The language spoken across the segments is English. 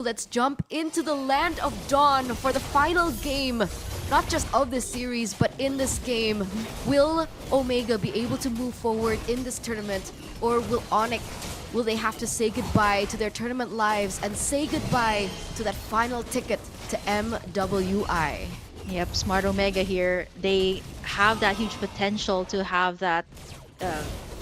Let's jump into the land of Dawn for the final game. Not just of this series, but in this game. Will Omega be able to move forward in this tournament? Or will ONIC, will they have to say goodbye to their tournament lives and say goodbye to that final ticket to MWI? Yep, Smart Omega here. They have that huge potential to have uh,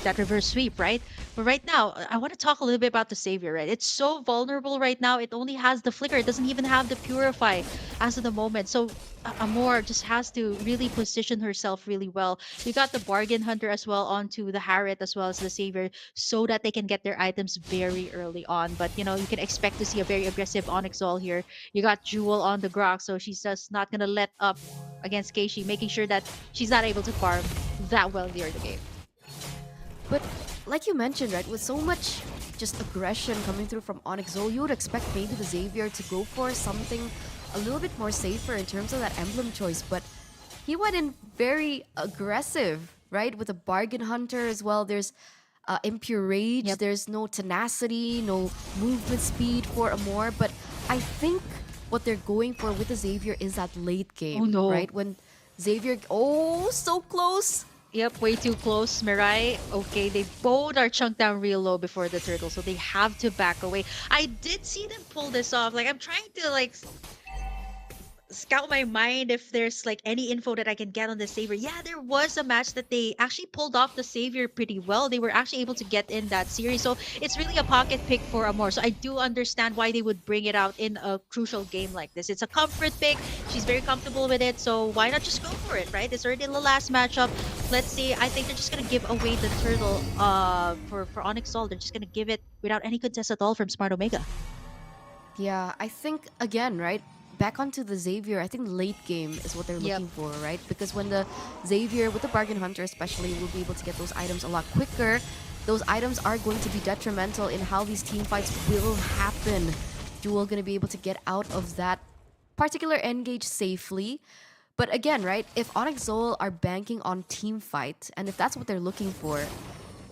that reverse sweep, right? But right now, I want to talk a little bit about the Savior, right? It's so vulnerable right now. It only has the Flicker. It doesn't even have the Purify as of the moment. So Amor just has to really position herself really well. You got the Bargain Hunter as well onto the Harriet as well as the Savior so that they can get their items very early on. But, you know, you can expect to see a very aggressive ONIC ZOL here. You got Jewel on the Grok, so she's just not going to let up against Keishi, making sure that she's not able to farm that well near the game. But like you mentioned, right, with so much just aggression coming through from ONIC ZOL, you would expect maybe the Xavier to go for something a little bit more safer in terms of that emblem choice, but he went in very aggressive, right, with a Bargain Hunter as well. There's Impure Rage, Yep. there's no tenacity, no movement speed for Amor, but I think what they're going for with the Xavier is that late game, Oh no. right? When Xavier, oh, so close! Yep, way too close, Mirai. Okay, they both are chunked down real low before the turtle, so they have to back away. I did see them pull this off. Like, I'm trying to, like, scout my mind if there's like any info that I can get on the Savior. Yeah, there was a match that they actually pulled off the Savior pretty well. They were actually able to get in that series. So it's really a pocket pick for Amor. So I do understand why they would bring it out in a crucial game like this. It's a comfort pick. She's very comfortable with it. So why not just go for it, right? It's already the last matchup. Let's see. I think they're just gonna give away the turtle for ONIC ZOL. They're just gonna give it without any contest at all from Smart Omega. Yeah, I think again, right? Back onto the Xavier, I think late game is what they're Yep. looking for, right? Because when the Xavier with the Bargain Hunter especially will be able to get those items a lot quicker, those items are going to be detrimental in how these team fights will happen. Jewel gonna be able to get out of that particular engage safely. But again, right, if ONIC ZOL are banking on team fight, and if that's what they're looking for,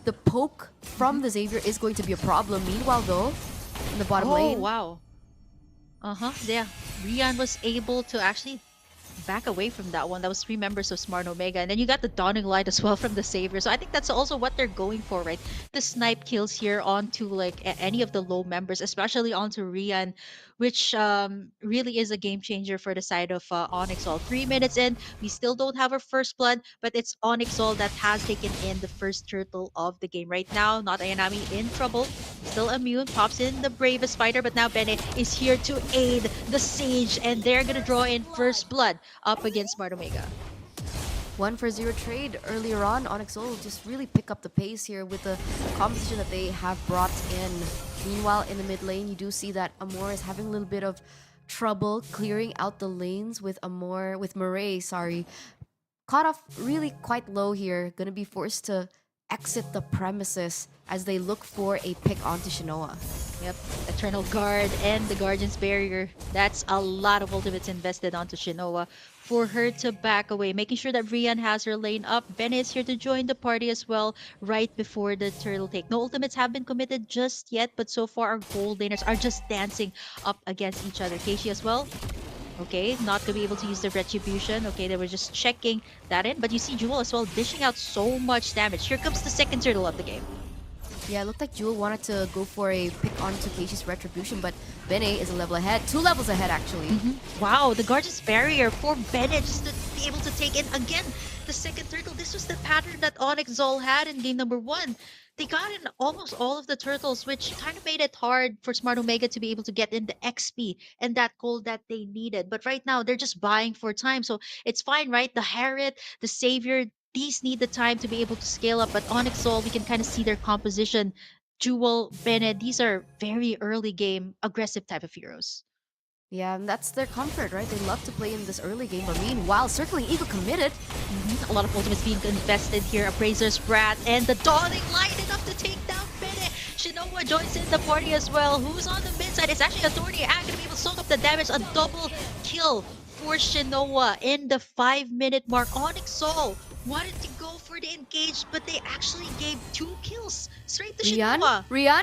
the poke from the Xavier is going to be a problem. Meanwhile though, in the bottom Oh, lane, wow. Uh-huh. Yeah. Rian was able to actually back away from that one. That was 3 members of Smart Omega. And then you got the Dawning Light as well from the Savior. So I think that's also what they're going for, right? The snipe kills here onto like any of the low members, especially onto Rian, which really is a game changer for the side of ONIC ZOL. 3 minutes in, we still don't have our first blood, but it's ONIC ZOL that has taken in the first turtle of the game. Right now, not Ayanami in trouble. Still immune, pops in the bravest fighter, but now Bene is here to aid the Sage, and they're gonna draw in first blood up against Smart Omega. 1-for-0 trade earlier on. ONIC ZOL just really pick up the pace here with the composition that they have brought in. Meanwhile, in the mid lane, you do see that Amor is having a little bit of trouble clearing out the lanes with Murray, sorry. Caught off really quite low here. Gonna be forced to exit the premises as they look for a pick onto Shinoa. Yep, Eternal Guard and the Guardian's Barrier. That's a lot of ultimates invested onto Shinoa for her to back away, making sure that Rian has her lane up. Ben is here to join the party as well right before the turtle take. No ultimates have been committed just yet, but so far our gold laners are just dancing up against each other. Keishi as well. Okay, not to be able to use the Retribution. Okay, they were just checking that in. But you see Jewel as well dishing out so much damage. Here comes the second turtle of the game. Yeah, it looked like Jewel wanted to go for a pick onto Keishi's Retribution, but Bene is a level ahead. 2 levels ahead, actually. Wow, the Guardian's Barrier for Bennett just to be able to take in again the second turtle. This was the pattern that ONIC ZOL had in game number 1. They got in almost all of the turtles, which kind of made it hard for Smart Omega to be able to get in the XP and that gold that they needed. But right now, they're just buying for time. So it's fine, right? The Harriet, the Savior, these need the time to be able to scale up. But Onyx Soul, we can kind of see their composition. Jewel, Bennett, these are very early game, aggressive type of heroes. Yeah, and that's their comfort, right? They love to play in this early game, but meanwhile, Circling Eagle committed. A lot of ultimates being invested here. Appraiser's Brat and the Dawning Light enough to take down Bennett. Shinoa joins in the party as well. Who's on the mid side? It's actually Authority Act going to be able to soak up the damage. A double kill for Shinoa in the 5-minute mark. Onyx Soul wanted to go for the engage, but they actually gave 2 kills straight to Shinoa. Rian?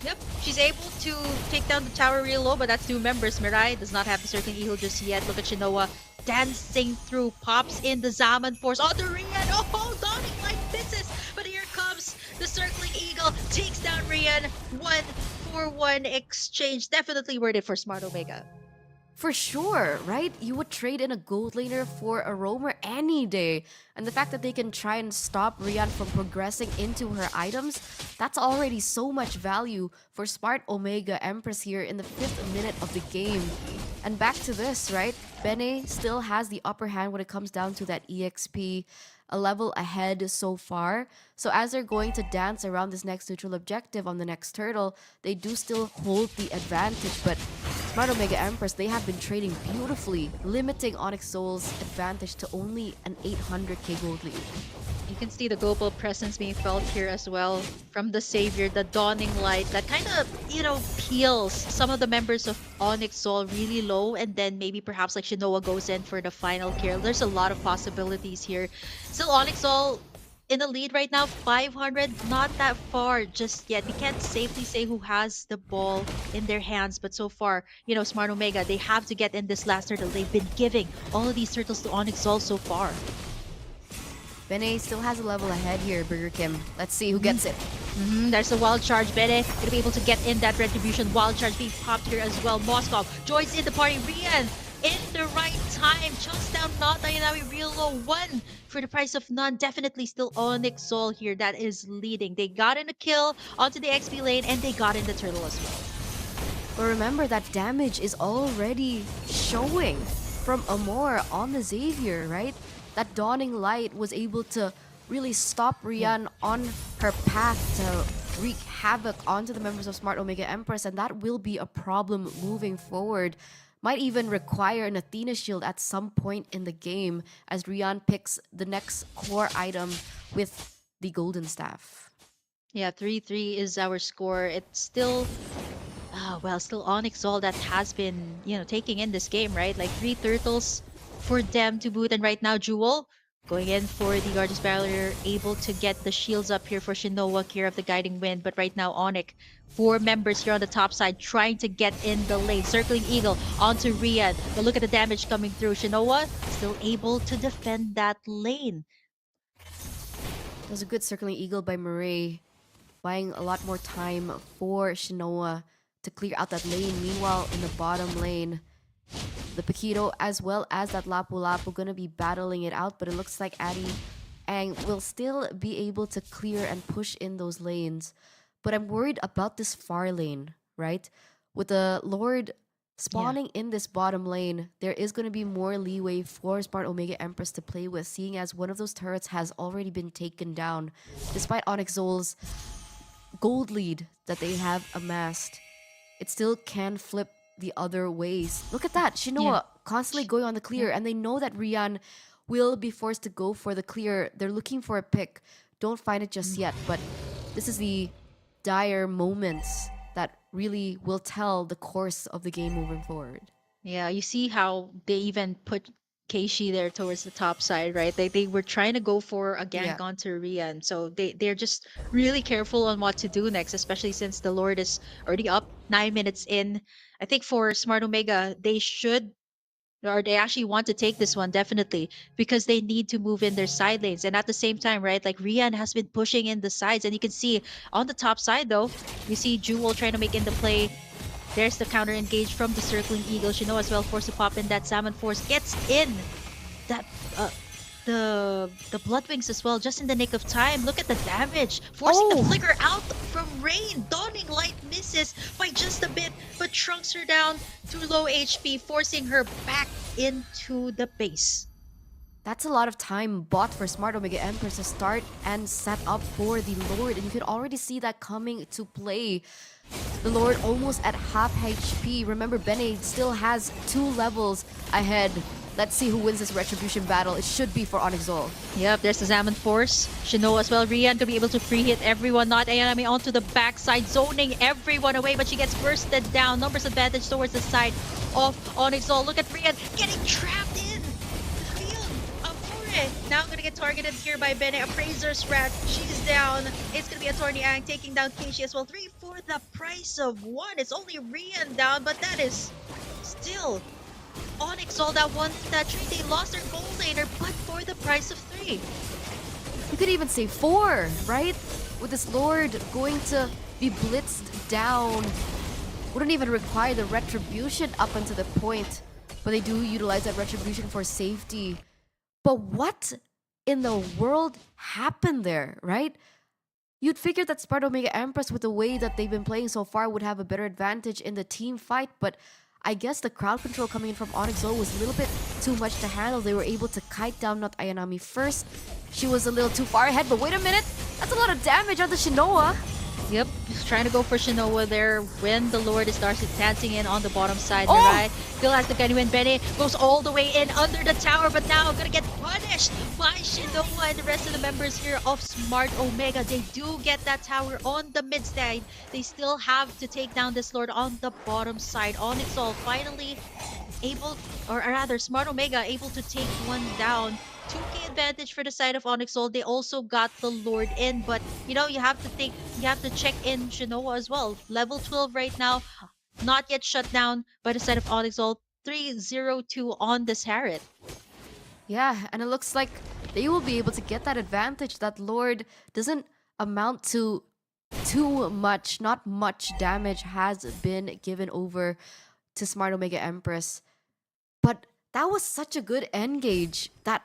Yep, she's able to take down the tower real low, but that's two members. Mirai does not have the Circling Eagle just yet. Look at Shinoa dancing through, pops in the Zaman Force on the Rian. Oh, Dawning Light misses, but here comes the Circling Eagle, takes down Rian. 1-for-1 exchange. Definitely worth it for Smart Omega. For sure, right? You would trade in a gold laner for a roamer any day. And the fact that they can try and stop Rian from progressing into her items, that's already so much value for Smart Omega Empress here in the 5th minute of the game. And back to this, right? Bene still has the upper hand when it comes down to that EXP, a level ahead so far. So as they're going to dance around this next neutral objective on the next turtle, they do still hold the advantage. But Smart Omega Empress, they have been trading beautifully, limiting ONIC ZOL's advantage to only an 800k gold lead. You can see the global presence being felt here as well from the Savior, the Dawning Light that kind of, peels some of the members of ONIC ZOL really low, and then maybe perhaps like Shinoa goes in for the final kill. There's a lot of possibilities here. Still ONIC ZOL in the lead right now, 500, not that far just yet. We can't safely say who has the ball in their hands, but so far, Smart Omega, they have to get in this last turtle. They've been giving all of these turtles to ONIC ZOL so far. Bene still has a level ahead here, Burger Kim. Let's see who gets it. There's a wild charge. Bene gonna be able to get in that retribution. Wild charge being popped here as well. Moskov joins in the party. Rian in the right time. Chunks down not Ayanawi real low. 1 for the price of none. Definitely still ONIC ZOL here that is leading. They got in a kill onto the XP lane and they got in the turtle as well. But remember that damage is already showing from Amor on the Xavier, right? That Dawning Light was able to really stop Rian on her path to wreak havoc onto the members of Smart Omega Empress, and that will be a problem moving forward. Might even require an Athena shield at some point in the game as Rian picks the next core item with the Golden Staff. Yeah, 3-3 is our score. It's still still ONIC ZOL that has been, taking in this game, right? Like 3 turtles for them to boot, and right now Jewel going in for the Guardian's Barrier, able to get the shields up here for Shinoa, care of the Guiding Wind, but right now ONIC, 4 members here on the top side trying to get in the lane. Circling Eagle onto Rian, but look at the damage coming through. Shinoa still able to defend that lane. It was a good Circling Eagle by Murray, buying a lot more time for Shinoa to clear out that lane. Meanwhile, in the bottom lane, the Paquito as well as that Lapu Lapu gonna be battling it out, but it looks like Addy Ang will still be able to clear and push in those lanes. But I'm worried about this far lane, right? With the Lord spawning in this bottom lane, there is gonna be more leeway for Smart Omega Empress to play with, seeing as one of those turrets has already been taken down. Despite ONIC ZOL's gold lead that they have amassed, it still can flip the other ways. Look at that. Shinoa constantly going on the clear, and they know that Rian will be forced to go for the clear. They're looking for a pick. Don't find it just yet, but this is the dire moments that really will tell the course of the game moving forward. Yeah, you see how they even put Keishi there towards the top side, right? They were trying to go for a gank onto Rian. So they're just really careful on what to do next, especially since the Lord is already up 9 minutes in. I think for Smart Omega, they should, or they actually want to take this one definitely, because they need to move in their side lanes. And at the same time, right, like Rian has been pushing in the sides, and you can see on the top side though, you see Jewel trying to make in the play. There's the counter engage from the Circling Eagle. Shinoa as well, forced to pop in that Salmon Force. Gets in that the Bloodwings as well, just in the nick of time. Look at the damage. Forcing the flicker out from Rain. Dawning Light misses by just a bit, but trunks her down to low HP, forcing her back into the base. That's a lot of time bought for Smart Omega Empress to start and set up for the Lord, and you could already see that coming to play. The Lord almost at half HP. Remember, Bene still has 2 levels ahead. Let's see who wins this Retribution battle. It should be for ONIC ZOL. Yep, there's the Salmon Force. Shinoa as well. Rian to be able to free hit everyone. Not Ayanami onto the backside, zoning everyone away, but she gets bursted down. Numbers advantage towards the side of ONIC ZOL. Look at Rian getting trapped in the field. Amore now gonna get targeted here by Bene. Appraiser's rat. She's down. It's gonna be a Torny Ang taking down Keishi as well. 3 for the price of 1. It's only Rian down, but that is still Onyx Zol that won that trade. They lost their gold laner, but for the price of 3. You could even say 4, right? With this Lord going to be blitzed down. Wouldn't even require the retribution up until the point. But they do utilize that retribution for safety. But what in the world happened there, right? You'd figure that Sparta Omega Empress, with the way that they've been playing so far, would have a better advantage in the team fight, but I guess the crowd control coming in from ONIC ZOL was a little bit too much to handle. They were able to kite down not Ayanami first. She was a little too far ahead, but wait a minute! That's a lot of damage on the Shinoa! Yep, just trying to go for Shinoa there when the Lord is dancing in on the bottom side. Oh! Mirai still has the gun win. Bene goes all the way in under the tower, but now gonna get punished by Shinoa and the rest of the members here of Smart Omega. They do get that tower on the mid side. They still have to take down this Lord on the bottom side. Onyx Zol finally able, or rather Smart Omega able to take one down. 2k advantage for the side of Onyx Zol. They also got the Lord in, but you know, you have to check in Shinoa as well. Level 12 right now, not yet shut down by the side of Onyx Zol. 302 on this Harriet. Yeah, and it looks like they will be able to get that advantage. That Lord doesn't amount to too much. Not much damage has been given over to Smart Omega Empress. But that was such a good engage that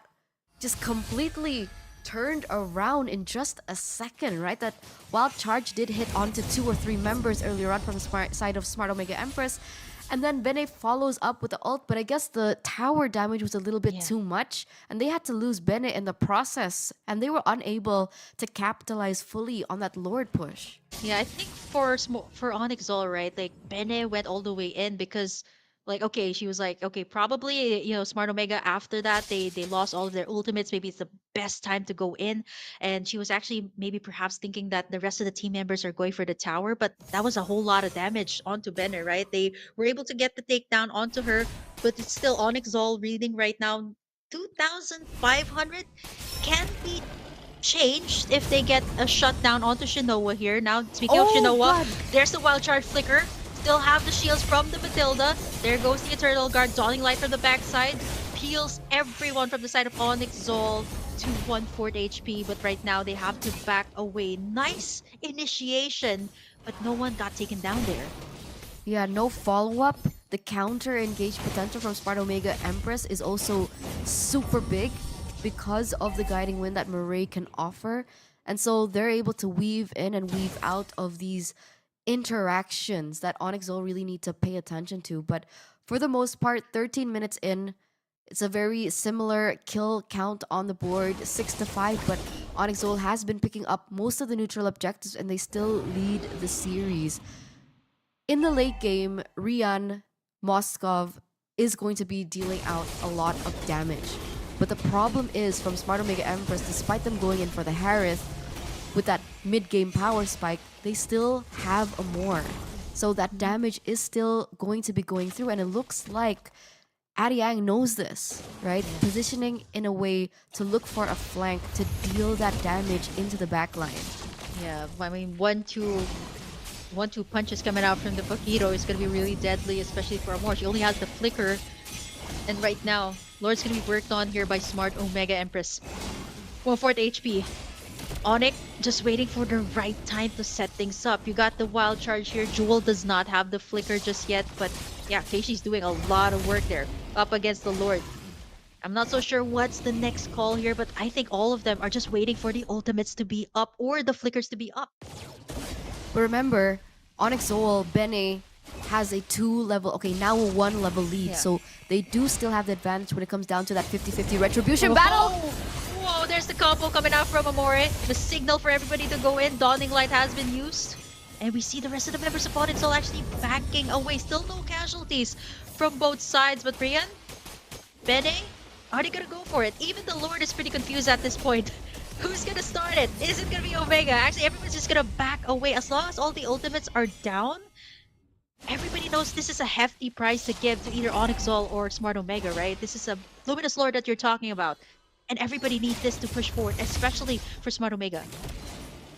just completely turned around in just a second, right? That wild charge did hit onto 2 or 3 members earlier on from the side of Smart Omega Empress. And then Bene follows up with the ult, but I guess the tower damage was a little bit too much, and they had to lose Bene in the process, and they were unable to capitalize fully on that Lord push. Yeah, I think for Onyx Zol, right? Like Bene went all the way in because, like, okay, she was like, okay, probably Smart Omega after that they lost all of their ultimates. Maybe it's the best time to go in, and she was actually maybe perhaps thinking that the rest of the team members are going for the tower, but that was a whole lot of damage onto Bene, right? They were able to get the takedown onto her, but it's still Onyx Zol reading right now 2,500 can be changed if they get a shutdown onto Shinoa here. Now, speaking of Shinoa, God. there's the wild charge flicker. Still have the shields from the Matilda. There goes the Eternal Guard, dawning light from the backside. Peels everyone from the side of Onyx Zol to 1/4 HP. But right now, they have to back away. Nice initiation, but no one got taken down there. Yeah, no follow-up. The counter-engage potential from Sparta Omega Empress is also super big because of the guiding wind that Murray can offer. And so they're able to weave in and weave out of these interactions that Onyx Zol really need to pay attention to. But for the most part, 13 minutes in, it's a very similar kill count on the board, 6-5, but Onyx Zol has been picking up most of the neutral objectives and they still lead the series. In the late game, Rian Moskov is going to be dealing out a lot of damage. But the problem is, from Smart Omega Empress, despite them going in for the Harith, with that mid-game power spike, they still have a more. So that damage is still going to be going through, and it looks like Ariang knows this, right? Positioning in a way to look for a flank to deal that damage into the backline. Yeah, I mean, 1-2 punches coming out from the Paquito is going to be really deadly, especially for Amor. She only has the flicker. And right now, Lord's going to be worked on here by Smart Omega Empress. 1/4 HP. Onyx just waiting for the right time to set things up. You got the wild charge here. Jewel does not have the flicker just yet, but yeah, Keishi's doing a lot of work there up against the Lord. I'm not so sure what's the next call here, but I think all of them are just waiting for the ultimates to be up or the flickers to be up. But remember, Onyx Zol, Bene has a 2-level, okay, now a 1-level lead. Yeah. So they do still have the advantage when it comes down to that 50-50 retribution battle. Whoa, there's the combo coming out from Amore. The signal for everybody to go in. Dawning Light has been used. And we see the rest of the members of Onyx Zol actually backing away. Still no casualties from both sides. But Rian, Bene, are they gonna go for it? Even the Lord is pretty confused at this point. Who's gonna start it? Is it gonna be Omega? Actually, everyone's just gonna back away. As long as all the ultimates are down, everybody knows this is a hefty price to give to either Onyx Zol or Smart Omega, right? This is a Luminous Lord that you're talking about. And everybody needs this to push forward, especially for Smart Omega.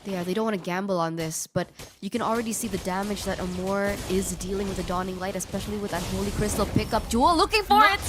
Yeah, they don't want to gamble on this, but you can already see the damage that Amor is dealing with the Dawning Light, especially with that Holy Crystal pickup. Jewel looking for it!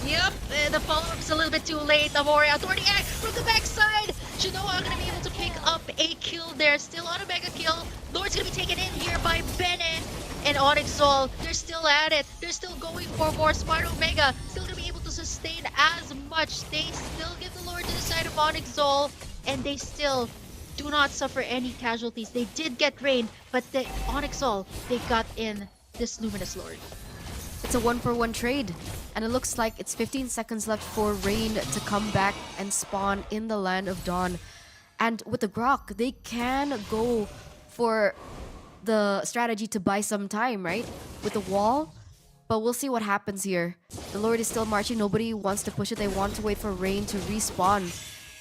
Yep, the follow-up's a little bit too late. Amore authority act from the backside. Shinoa gonna be able to pick up a kill there. Still on a mega kill. Lord's gonna be taken in here by Bennett. And ONIC ZOL, they're still at it. They're still going for more. Smart Omega still gonna be able to sustain as much. They still give the Lord to the side of ONIC ZOL. And they still do not suffer any casualties. They did get Rain, but the ONIC ZOL, they got in this Luminous Lord. It's a 1-for-1 trade, and it looks like it's 15 seconds left for Rain to come back and spawn in the Land of Dawn. And with the Grok, they can go for the strategy to buy some time, right? With the wall. But we'll see what happens here. The Lord is still marching. Nobody wants to push it. They want to wait for Rain to respawn.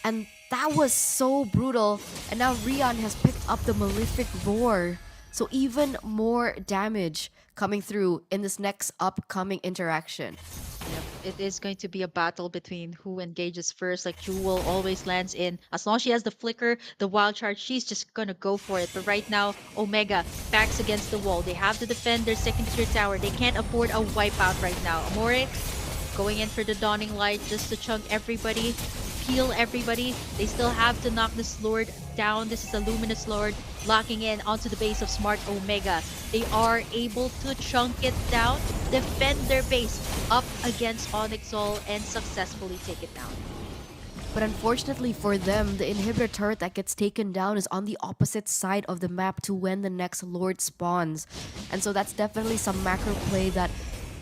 And that was so brutal. And now Rion has picked up the Malefic Roar. So even more damage coming through in this next upcoming interaction. Yep, it is going to be a battle between who engages first. Like Jewel always lands in. As long as she has the flicker, the wild charge, she's just gonna go for it. But right now, Omega backs against the wall. They have to defend their second tier tower. They can't afford a wipeout right now. Amore going in for the Dawning Light just to chunk everybody, heal everybody. They still have to knock this Lord down. This is a Luminous Lord locking in onto the base of Smart Omega. They are able to chunk it down, defend their base up against ONIC ZOL, and successfully take it down. But unfortunately for them, the inhibitor turret that gets taken down is on the opposite side of the map to when the next Lord spawns. And so that's definitely some macro play that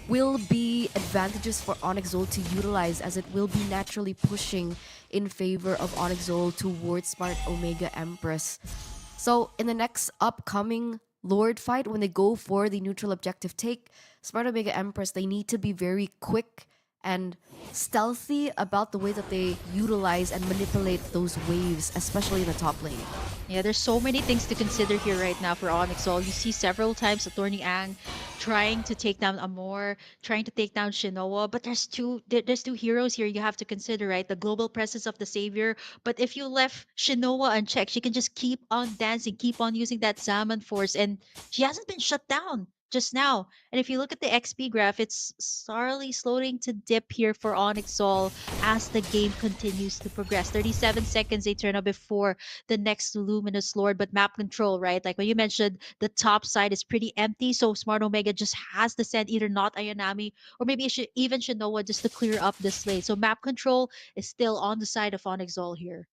will be advantages for ONIC ZOL to utilize, as it will be naturally pushing in favor of ONIC ZOL towards Smart Omega Empress. So in the next upcoming Lord fight, when they go for the neutral objective take, Smart Omega Empress, they need to be very quick and stealthy about the way that they utilize and manipulate those waves, especially in the top lane. Yeah, there's so many things to consider here right now for ONIC ZOL. You see several times Attorney Ang trying to take down Amor, trying to take down Shinoa, but there's two heroes here you have to consider, right? The global presence of the Savior. But if you left Shinoa unchecked, she can just keep on dancing, keep on using that Zaman Force, and she hasn't been shut down just now. And if you look at the XP graph, it's slowly slowing to dip here for ONIC ZOL as the game continues to progress. 37 seconds they turn up before the next Luminous Lord, but map control, right? Like when you mentioned, the top side is pretty empty, so Smart Omega just has to send either not Ayanami or maybe even Shinoa just to clear up this lane. So map control is still on the side of ONIC ZOL here.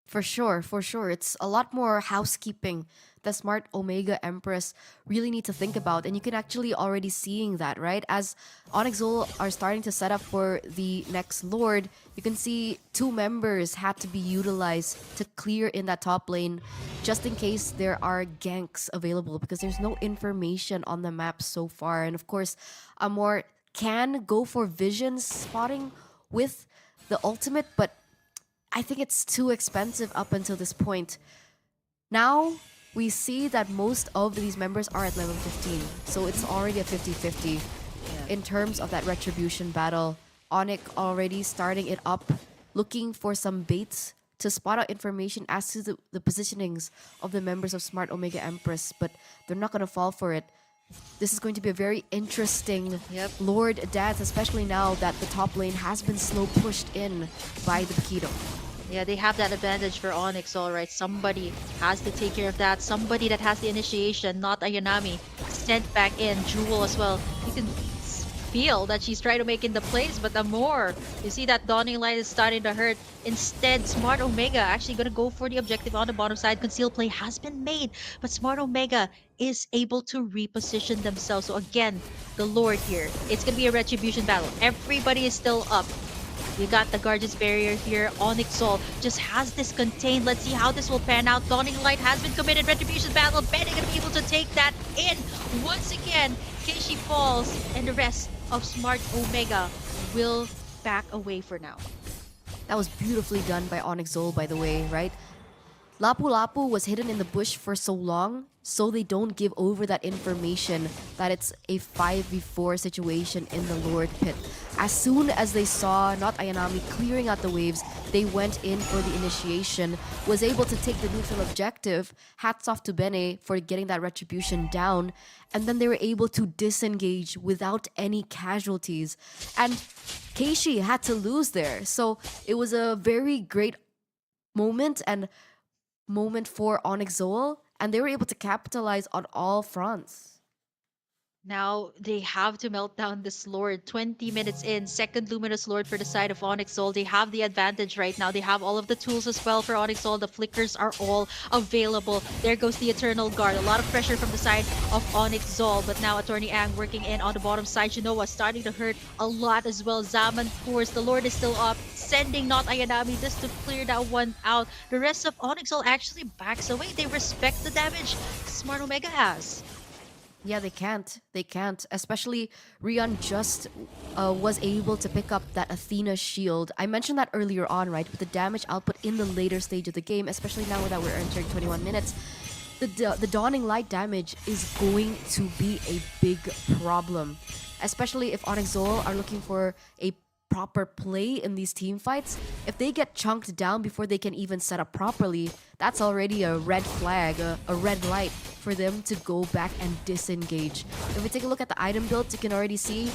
For sure, for sure. It's a lot more housekeeping that Smart Omega Empress really need to think about. And you can actually already seeing that, right? As ONIC ZOL are starting to set up for the next Lord, you can see 2 members had to be utilized to clear in that top lane just in case there are ganks available, because there's no information on the map so far. And of course, Amor can go for vision spotting with the ultimate, but I think it's too expensive up until this point. Now, we see that most of these members are at level 15. So it's already a 50-50 in terms of that retribution battle. ONIC already starting it up, looking for some baits to spot out information as to the positionings of the members of Smart Omega Empress, but they're not going to fall for it. This is going to be a very interesting Lord dance, especially now that the top lane has been slow pushed in by the Paquito. Yeah, they have that advantage for ONIC ZOL, right? Somebody has to take care of that. Somebody that has the initiation, not Ayanami, sent back in. Jewel as well. You can feel that she's trying to make in the plays, but Amor, you see that Dawning Light is starting to hurt. Instead, Smart Omega actually going to go for the objective on the bottom side. Concealed play has been made, but Smart Omega is able to reposition themselves. So again, the Lord here, it's going to be a retribution battle. Everybody is still up. You got the Guardian's Barrier here. ONIC ZOL just has this contained. Let's see how this will pan out. Dawning Light has been committed. Retribution battle. Benny gonna be able to take that in. Once again, Keishi falls, and the rest of Smart Omega will back away for now. That was beautifully done by ONIC ZOL, by the way, right? Lapu Lapu was hidden in the bush for so long, so they don't give over that information that it's a 5v4 situation in the Lord pit. As soon as they saw not Ayanami clearing out the waves, they went in for the initiation, was able to take the neutral objective. Hats off to Bene for getting that retribution down, and then they were able to disengage without any casualties. And Keishi had to lose there. So it was a very great moment for ONIC ZOL, and they were able to capitalize on all fronts. Now they have to melt down this Lord. 20 minutes in, second Luminous Lord for the side of ONIC ZOL. They have the advantage right now. They have all of the tools as well for ONIC ZOL. The flickers are all available. There goes the Eternal Guard. A lot of pressure from the side of ONIC ZOL. But now Attorney Ang working in on the bottom side. Shinoa starting to hurt a lot as well. Zaman, of course, the Lord is still up. Sending not Ayanami just to clear that one out. The rest of ONIC ZOL actually backs away. They respect the damage Smart Omega has. Yeah, they can't. They can't. Especially Rion just was able to pick up that Athena shield. I mentioned that earlier on, right? With the damage output in the later stage of the game, especially now that we're entering 21 minutes, the Dawning Light damage is going to be a big problem. Especially if ONIC ZOL are looking for a proper play in these team fights. If they get chunked down before they can even set up properly, that's already a red flag, a red light for them to go back and disengage. If we take a look at the item builds, you can already see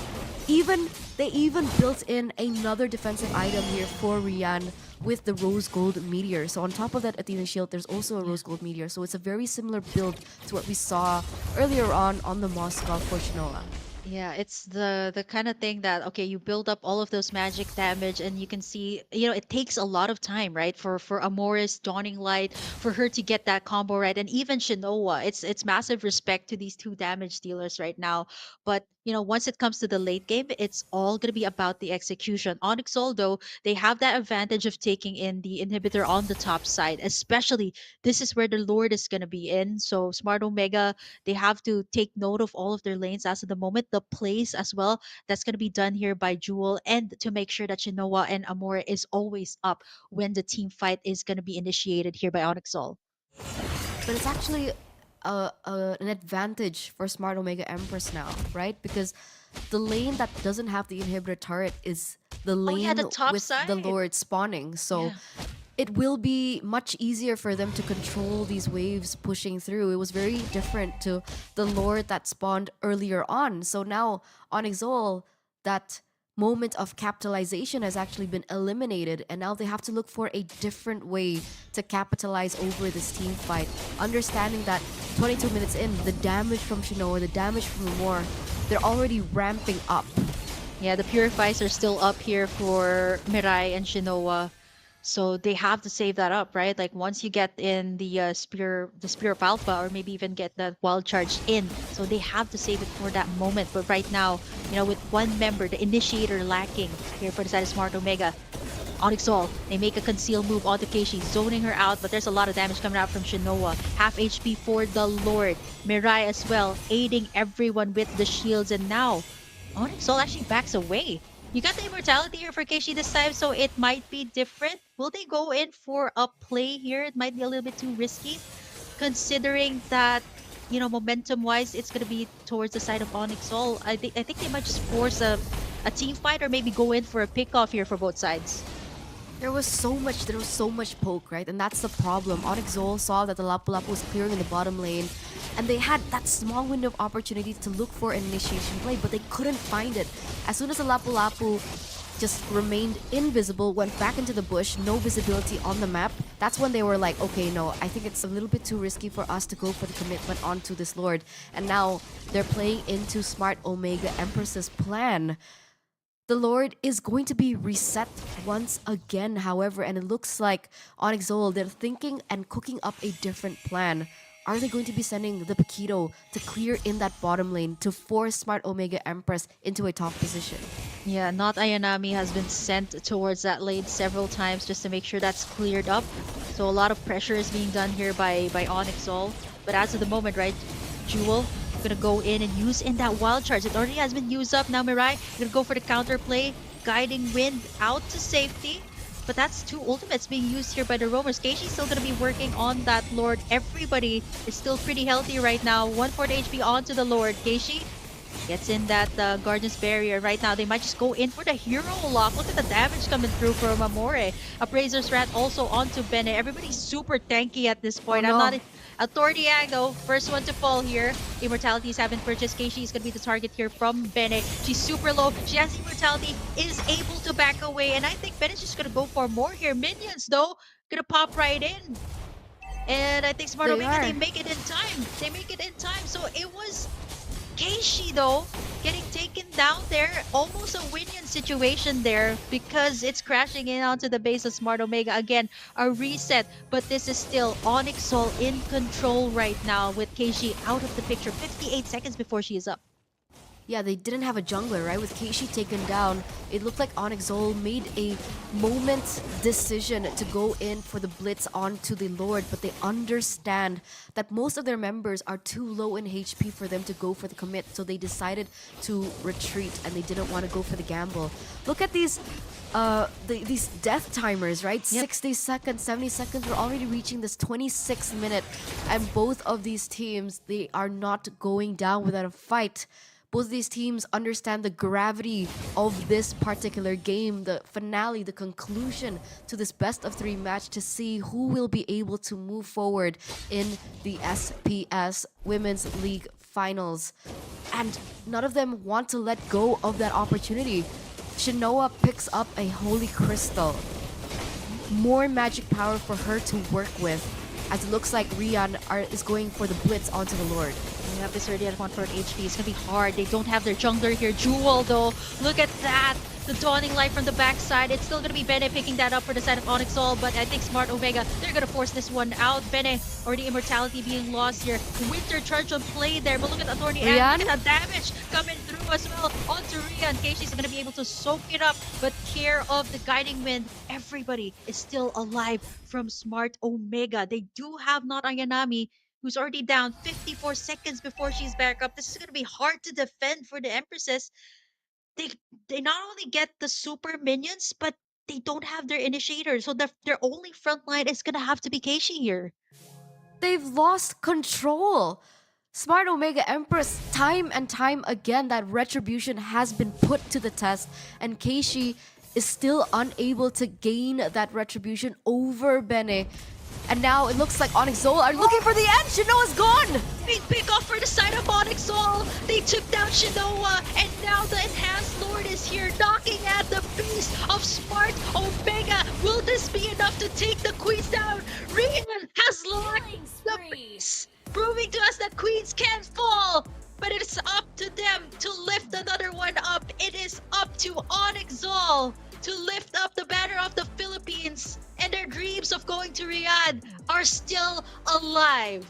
they even built in another defensive item here for Rian with the Rose Gold Meteor. So on top of that Athena Shield, there's also a Rose Gold Meteor. So it's a very similar build to what we saw earlier on the Moscow for Shinoa. Yeah, it's the kind of thing that okay, you build up all of those magic damage, and you can see, it takes a lot of time, right? For Amoris, Dawning Light, for her to get that combo right, and even Shinoa. It's massive respect to these two damage dealers right now. But once it comes to the late game, it's all gonna be about the execution. Onyx Soul, though, they have that advantage of taking in the inhibitor on the top side, especially this is where the Lord is gonna be in. So Smart Omega, they have to take note of all of their lanes as of the moment, the plays as well that's going to be done here by Jewel, and to make sure that Shinoa and Amore is always up when the team fight is going to be initiated here by Onyxol. But it's actually an advantage for Smart Omega Empress now, right? Because the lane that doesn't have the inhibitor turret is the Oh yeah, lane the top with side. the Lord spawning. So Yeah. it will be much easier for them to control these waves pushing through. It was very different to the Lord that spawned earlier on. So now on Exol, that moment of capitalization has actually been eliminated, and now they have to look for a different way to capitalize over this team fight. Understanding that 22 minutes in, the damage from Shinoa, the damage from Moore, they're already ramping up. Yeah, the Purifies are still up here for Mirai and Shinoa. So they have to save that up, right? Like once you get in the spear of alpha, or maybe even get that wild charge in, so they have to save it for that moment. But right now, with one member, the initiator lacking here for the side of Smart Omega, Onyx All, they make a concealed move onto Keishi, zoning her out, but there's a lot of damage coming out from Shinoa. Half HP for the Lord. Mirai as well, aiding everyone with the shields, and now Onyx All actually backs away. You got the immortality here for Keishi this time, so it might be different. Will they go in for a play here? It might be a little bit too risky, considering that, momentum-wise, it's gonna be towards the side of Onyx All. I think they might just force a team fight, or maybe go in for a pick-off here for both sides. There was so much poke, right? And that's the problem. Onyx Zol saw that the Lapu Lapu was clearing in the bottom lane, and they had that small window of opportunity to look for an initiation play, but they couldn't find it. As soon as the Lapu Lapu just remained invisible, went back into the bush, no visibility on the map, that's when they were like, okay, no, I think it's a little bit too risky for us to go for the commitment onto this Lord. And now they're playing into Smart Omega Empress's plan. The Lord is going to be reset once again, however, and it looks like Onyx Zol, they're thinking and cooking up a different plan. Are they going to be sending the Paquito to clear in that bottom lane to force Smart Omega Empress into a top position? Yeah, not Ayanami has been sent towards that lane several times just to make sure that's cleared up. So a lot of pressure is being done here by Onyx Zol. But as of the moment, right, Jewel gonna go in and use in that wild charge. It already has been used up. Now Mirai gonna go for the counter play, guiding wind out to safety. but that's two ultimates being used here by the roamers. Keishi's still gonna be working on that Lord. Everybody is still pretty healthy right now. 1/4 HP onto the Lord. Keishi gets in that Guardian's Barrier. Right now, they might just go in for the hero lock. Look at the damage coming through from Amore. Appraiser's Rat also onto Bene. Everybody's super tanky at this point. Oh, I'm no. not a Tortiag though. First one to fall here. Immortalities haven't purchased. Keishi is going to be the target here from Bene. She's super low. She has Immortality, is able to back away. And I think Bene's just going to go for more here. Minions though, going to pop right in. And I think Smart They Omega, are. they make it in time. They make it in time. So it was Keishi though getting taken down there, almost a win-win situation there because it's crashing in onto the base of Smart Omega. Again, a reset, but this is still ONIC ZOL in control right now with Keishi out of the picture 58 seconds before she is up. Yeah, they didn't have a jungler, right? With Keishi taken down, it looked like ONIC ZOL made a moment decision to go in for the blitz onto the Lord, but they understand that most of their members are too low in HP for them to go for the commit, so they decided to retreat and they didn't want to go for the gamble. Look at these these death timers, right? Yep. 60 seconds, 70 seconds, we're already reaching this 26 minute, and both of these teams, they are not going down without a fight. Both of these teams understand the gravity of this particular game, the finale, the conclusion to this best of 3 match to see who will be able to move forward in the SPS Women's League Finals. And none of them want to let go of that opportunity. Shinoa picks up a Holy Crystal. More magic power for her to work with, as it looks like Rian is going for the blitz onto the Lord. We have this already at 1/4 HP. It's gonna be hard. They don't have their jungler here. Jewel though. Look at that. The dawning light from the backside. It's still gonna be Bene picking that up for the side of ONIC ZOL, but I think Smart Omega, they're gonna force this one out. Bene already Immortality being lost here. Winter Charge on play there, but look at the Thorny Rian? Look at the damage coming through as well onto Rian. Keishi's gonna be able to soak it up, but care of the Guiding Wind. Everybody is still alive from Smart Omega. They do have not Ayanami, who's already down 54 seconds before she's back up. This is going to be hard to defend for the Empresses. They they not only get the super minions, but they don't have their initiator. So their only front line is going to have to be Keishi here. They've lost control. Smart Omega Empress, time and time again, that retribution has been put to the test, and Keishi is still unable to gain that retribution over Bene. And now it looks like ONIC ZOL are looking for the end. Shinoa's gone. Big pick off for the side of ONIC ZOL. They took down Shinoa, and now the Enhanced Lord is here, knocking at the beast of Smart Omega. Will this be enough to take the Queens down? Rian has locked the beast, proving to us that Queens can fall. But it's up to them to lift another one up. It is up to ONIC ZOL to lift up the banner of the Philippines, and their dreams of going to Riyadh are still alive.